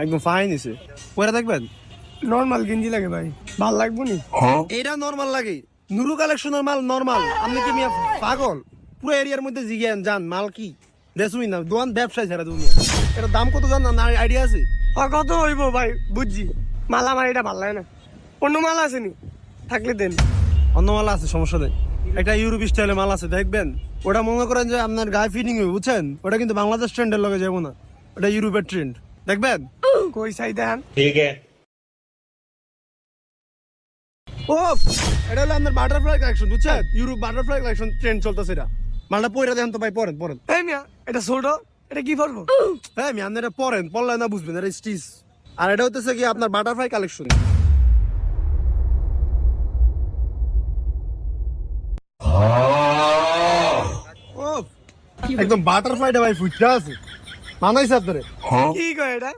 একদম ফাইন হইছে। পরে দেখবেন নরমাল গেঞ্জি লাগে ভাই, ভাল লাগবো নি? এটা নরমাল লাগে। নুরু কালেকশনের মাল নরমাল। আপনি কি মিয়া পাগল? পুরো এরিয়ার মধ্যে জিজ্ঞেন জান মাল কি দেশুই না, দোকান ব্যবসায় ছাড়া দুনিয়া। এটা দাম কত জান না আইডিয়া আছে? কত হইব ভাই? বুঝছি, মাল আমার এটা ভাল লাগে না। অন্য মাল আছে নি? থাকলে দেন। অন্য মাল আছে, সমস্যা নেই। একটা ইউরোপ স্টাইলের মাল আছে, দেখবেন। ওটা মনে করেন যে আপনার গায়ে ফিটিং হবে, বুঝছেন? ওটা কিন্তু বাংলাদেশ ট্রেন্ডের লগে যাবো না, ওটা ইউরোপের ট্রেন্ড, দেখবেন। কই চাই দেন। ও এটা হলো আপনার বাটারফ্লাই কালেকশন, বুঝছেন? ইউরোপ বাটারফ্লাই কালেকশন ট্রেন্ড চলতেছে। এটা মালটা পরে দেন তো ভাই, পরেন পরেন। এই মিয়া, এটা ছোট, এটা কি করবো? হ্যাঁ আমি আপনার এটা পরেন, পড়লে না বুঝবেন, এটা স্টিচ। আর এটা হচ্ছে কি আপনার বাটারফ্লাই কালেকশন। ও একদম বাটারফ্লাইটা ভাই ফুটটা আছে, মানাইছে আপনারে। কি কয় এটা?